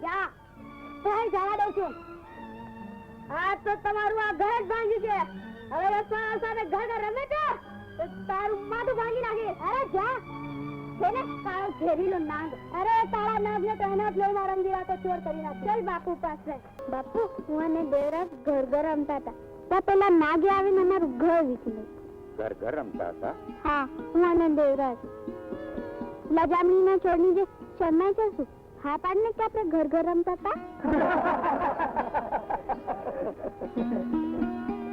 જા ભાઈ જવા દઉં છું. આ તો તમારું આ ઘર જ ભાંગ્યું છે. હવે રસવાડા સાથે ઘર રમે તો તારું માથું ભાંગી નાખે. અરે જા જેને કાળો ઘેરીલો નાગ. અરે તારા નાગ ને તો એના જ લઈને રંગીલા તો ચોર કરી નાખ. ચલ બાપુ પાસે. બાપુ હું અને દેવરાજ ઘર ઘર રમતા હતા. ત્યાં પેલા નાગે આવીને અમારું ઘર વીખી લીધું. ઘર ઘર રમતા હતા? હા, હું અને દેવરાજ. લજામણીના છોડની જે શરમાઈ જશું હા પાડને કે આપણે ઘર ઘર રમતા હતા.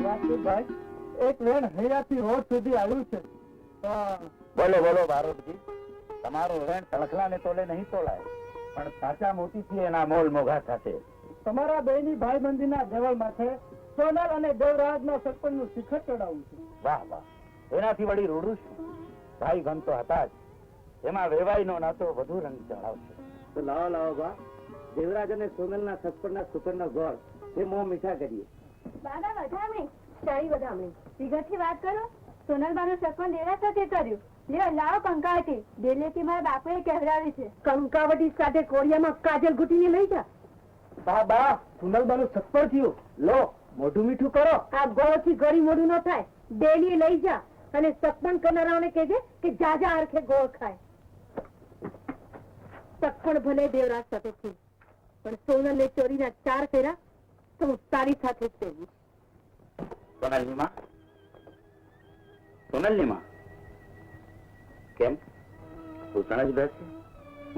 વાસુભાઈ, એક વેણ હૈયાથી રોડ સુધી આવ્યું છે. બોલો બોલો બારોટજી, તમારું વેણ તણખલાને તોલે નહીં તોલાય, પણ સાચા મોતીથી એના મોલ મોઘા થશે. તમારા બેની ભાઈબંધીના દેવળ માથે સોનલ અને દેવરાજના સરપંચનું શિખર ચડાવવું છે. વાહ વાહ, એનાથી વળી રૂડું છું. ભાઈ ગમ તો હતા જ, એમાં વેવાઈનો નાતો વધુ રંગ ચડાવશે. તો લાવો લાવો બા, દેવરાજ અને સોનલના સસપણના સુકરના ગોળ એ મોં મીઠા કરીએ. દાદા વધામણી સારી વધામણી વિગતથી વાત કરો. સોનલબાનું સપન દેવરાજ સાથે કર્યું. લ્યો લાવો કંકાવટી. ડેલીથી મારા બાપુએ કહેવડાવી છે. કંકાવટી સાથે કોળિયામાં કાજલ ઘૂટીને લઈ જા. બા બા, સોનલબાનું સત્પર થયું. લો મોઢું મીઠું કરો. આ ગોળથી ગળી મોઢું ન થાય. ડેલી લઈ જા અને સપન કરનારાઓને કહેજે કે જાજા અરખે ગોળ ખાય. સપન ભલે દેવરાજ સાથે થયું, પણ સોનલે ચોરીના 4 ફેરા તો હું તારી સાથે જ ફેરવીશ. સોનલની માં, સોનલની માં, કેમ તું સણજ બેસે?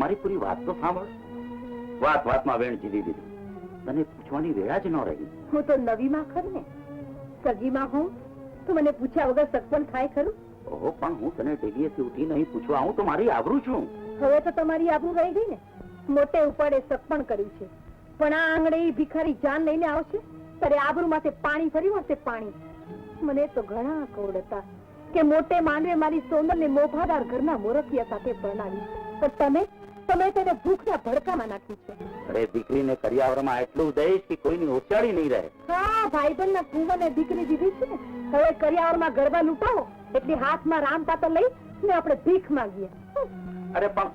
મારી પૂરી વાત તો સાંભળ. વાત વાતમાં વેણ જીવી દીધું, તને પૂછવાની વેળા જ ન રહી. હું તો નવી માં ખરી ને, સગી માં હું. તું મને પૂછ્યા વગર સગપણ થાય ખરું? ઓહો, પણ હું તને ટેલીએથી ઉઠી નહીં પૂછવા આવું તો મારી આબરૂ છું. હવે તો તમારી આબરૂ રહી ગઈ ને. મોટે ઉપાડે સગપણ કર્યું છે, પણ આ આંગણે ભિખારી જાન લઈને આવશે ત્યારે આબરૂ માથે પાણી ફરી વળશે પાણી. મને તો ઘણા કોડ હતા કે મોટે માંડવે મારી સોનલને મોભાદાર ઘરના મોરખિયા સાથે પરણાવી, પણ તમે તેને ભૂખના ભડકામાં નાખી છે. અરે દીકરીને કરિયાવરમાં એટલું દઈશ કે કોઈની ઓછાળી નહીં રહે. હા, ભાઈબંધના કુંવરને દીકરી દીધી છે ને, હવે કરિયાવરમાં ગરબા લૂંટાવો એટલે હાથમાં રામ પાતા લઈ ને આપણે ભીખ માંગીએ. અરે પણ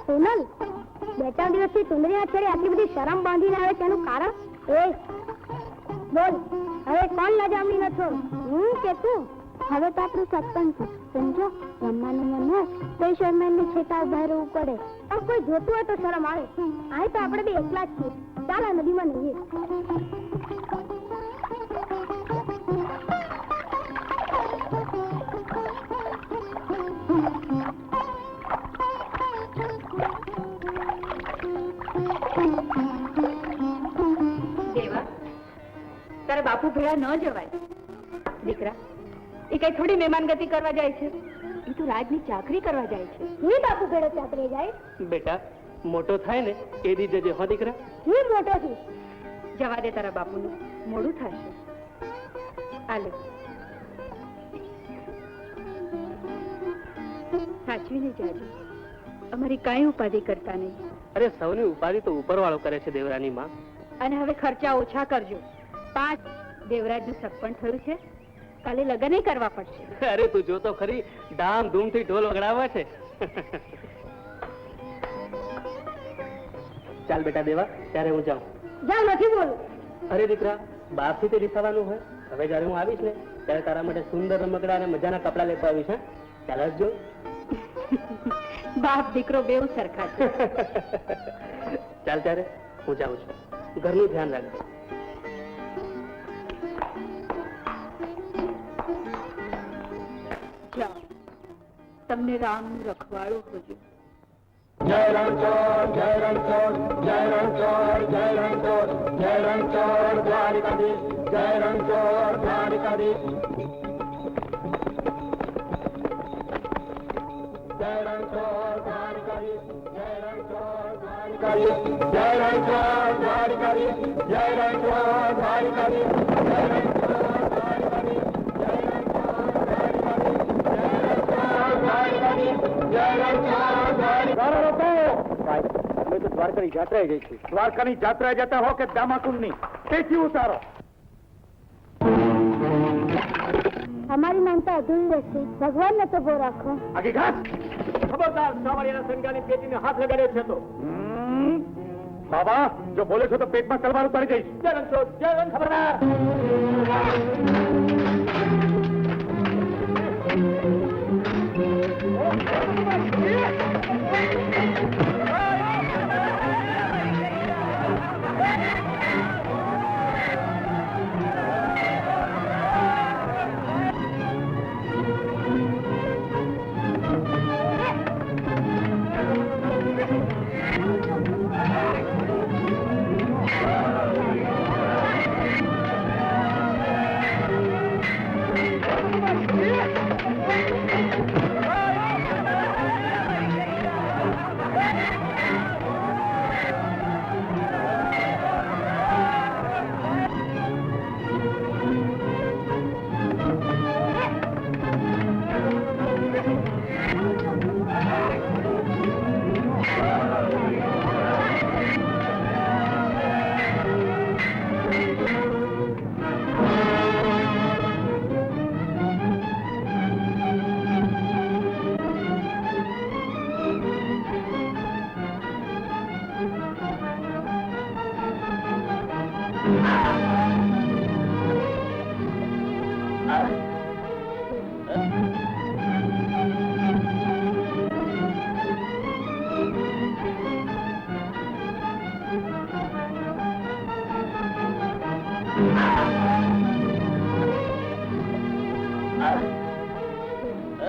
સોનલ, 2-3 દિવસથી સુંદરીના છેડે આટલી બધી શરમ બાંધીને આવે તેનું કારણ? એ બોલ, હવે કોણ લજામણી ન છો, હું કે તું? હવે તો આપણું સત્પન છે, સમજો. રમવાનું મન હોય તો શરમાઈને છેટા ઉભા રહેવું પડે. આ કોઈ જોતું હોય તો શરમ આવે. આ તો આપણે બે એકલા જ છીએ. ચાલ આ નદીમાં નહીએ. તારા બાપુ ભેળા ન જવાય. દીકરા, એ કઈ થોડી મહેમાનગતિ કરવા જાય છે, એ તો રાજની ચાકરી કરવા જાય છે. હું બાપુ ભેળો ચાકરી જાય? બેટા, મોટો થાય ને એ દી જજે હો દીકરા. હું મોટો છું. જવા દે તારા બાપુનું, મોડું થશે. આલે સાચવીને જાજો. અમારી કાંઈ ઉપાધિ કરતા નહીં. અરે સૌની ઉપાધિ તો ઉપરવાળો કરે છે દેવરાની માં. અને હવે ખર્ચા ઓછા કરજો. 5 દેવરાજનું સગપણ થયું છે, કાલે લગ્ન કરવા પડશે. અરે તું જો તો ખરી, ધામ ધૂમથી ઢોલ વગડાવે છે. ચાલ બેટા દેવા, ત્યારે હું જાઉં. જા, નથી બોલું. અરે દીકરા, બાપથી તે રીસાવાનું હોય. હવે જયારે હું આવીશ ને ત્યારે તારા માટે સુંદર રમકડા અને મજાના કપડા લેતો આવીશ. હા, ચાલ જો. બાપ દીકરો બેઉ સરખા છે. ચાલ ત્યારે હું જાઉં છું. ઘરનું ધ્યાન રાખજો. તમને રામ રખવાળું હોજો. જય રણછોડ, જય રણછોડ, જય રણછોડ, જય રણછોડ, જય રણછોડ દ્વારિકાધીશ, જય રણછોડ દ્વારિકાધીશ. જય રણછોડ દ્વારિકાધીશ, જય રણછોડ દ્વારિકાધીશ, જય રણછોડ દ્વારિકાધીશ, જય રણછોડ દ્વારિકાધીશ, જય રણછોડ દ્વારિકાધીશ, જય રણછોડ દ્વારિકાધીશ, જય રણછોડ દ્વારિકાધીશ. અમે તો દ્વારકાની જાત્રાએ જઈશું. દ્વારકાની જાત્રાએ જતા હો કે દામાકુંડની, તેથી ઉતારો. અમારી માનતા અધૂરી રહેશે. ભગવાનને તો બહુ રાખો. આગી ઘાસ ખબરદાર સાવરિયાના સંગાની પેટીને હાથ લગાડ્યો છે તો બાબા જો બોલે છો તો પેટમાં તલવાર ઉતારી જઈશ. જય રણછોડ, જય રણછોડ. ખબરદાર.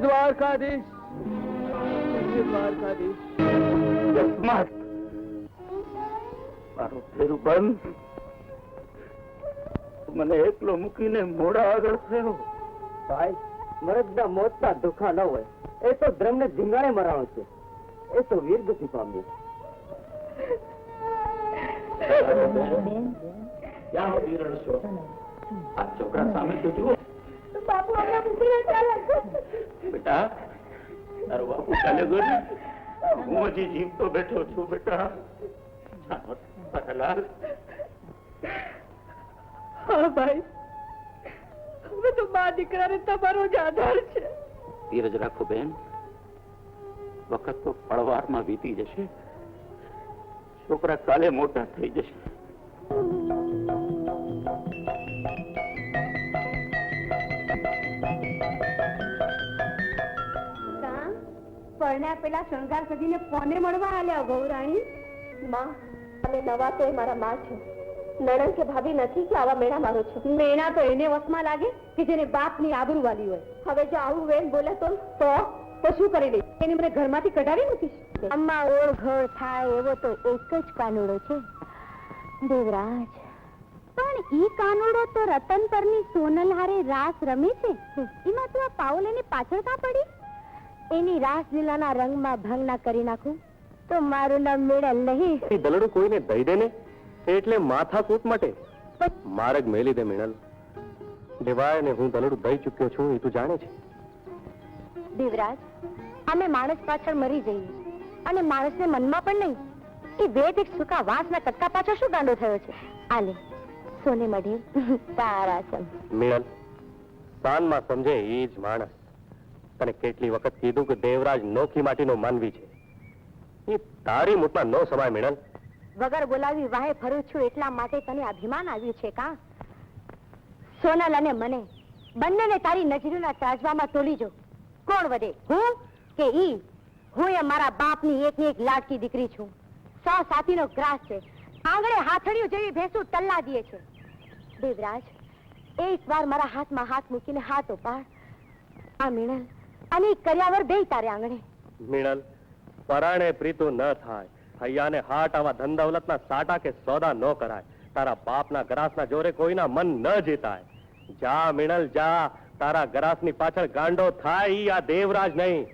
દ્વારકાધીશ, દ્વારકાધીશ. મારું ફેરું બંધ. મને એકલો મૂકીને મોડા આગળ થયો. ભાઈ મરદના મોતના દુખા ન હોય. એ તો ધર્મને ધીંગાણે મરાણો છે. એ તો વીરગતિ પામ્યો. ક્યાં સુધી રડશો? આ છોકરા સામે તો જુઓ. બાપુ અમને મૂકીને ચાલે. બેટા તારો બાપુ ચાલે ગયો ને? હું હજી જીવતો બેઠો છું બેટા. લાલ. હા ભાઈ, હવે તો મા દીકરાને તમારો જ આધાર છે. ધીરજ રાખો બેન. વખત તો પળવારમાં વીતી જશે. છોકરા કાલે મોટા થઈ જશે. પરણ્યા પેલા શણગાર સજીને કોને મળવા આલ્યા ગૌરાણી? માં, તમે નવા તો મારા માં છો. નણંદ કે ભાભી નથી કે આવા મેળા મારો છો. મેણા તો એને વસમાં લાગે કે જેને બાપની આબરૂ વાલી હોય. હવે જો આવું વેન બોલે તો શું કરી દે? એને મને ઘરમાંથી કઢાવી મૂકીશ. અમ્મા ઓળઘળ થાય એવો તો એક જ કાનુડો છે, દેવરાજ. પણ ઈ કાનુડો તો રતન પરની સોનલ હારે રાસ રમે છે. એમાં તું આ પાઉલ એને પાછળ કાં પડી? એની રાસલીલાના રંગમાં ભંગ ના કરી નાખું તો મારું નામ મેળલ નહીં. દલડું કોઈને દઈ દે ને એટલે માથાકૂટ માટે માર્ગ મેલી દે મેળલ. દેવાય ને હું દલડું દઈ ચૂક્યો છું એ તું જાણે છે. દેવરાજ, અમે માણસ પાછળ મરી જઈએ અને માણસને મનમાં પણ નહીં. એ વેદ એક સૂકા વાંસના કટકા પાછળ શું ગાંડો થયો છે? આલે સોને મઢે તારા સમ. મેળલ, સાનમાં સમજે એ જ માણસ. તને કેટલી વખત કીધું કે દેવરાજ નોખી માટીનો માનવી છે. એ તારી મુઠમાં નો સમાય મેળલ. વગર બોલાવી વાહે ફરું છું એટલા માટે તને અભિમાન આવ્યું છે કા? સોનલ અને મને બંનેને તારી નજરોના ચાજવામાં તોલી જો. કોણ વધે, હું કે ઈ? હું એ મારા બાપની એકની એક લાડકી દીકરી છું. 100 સાથીનો ગ્રાસ છે. આંગણે હાથડિયું જેવી ભેંસું તલ્લા દે છે. દેવરાજ, એક વાર મારા હાથમાં હાથ મૂકીને હાથ ઉપાડ. આ મીણલ અને કર્યાવર બે તારે આંગણે. મીણલ, પરાણે પ્રીતું ન થાય. હૈયાને હાટ આવા ધન દૌલતના સાટા કે સોદા ન કરાય. તારા બાપના ગ્રાસના જોરે કોઈના મન ન જીતાય. જા મીણલ જા. તારા ગ્રાસની પાછળ ગાંડો થાય ઈ આ દેવરાજ નહીં.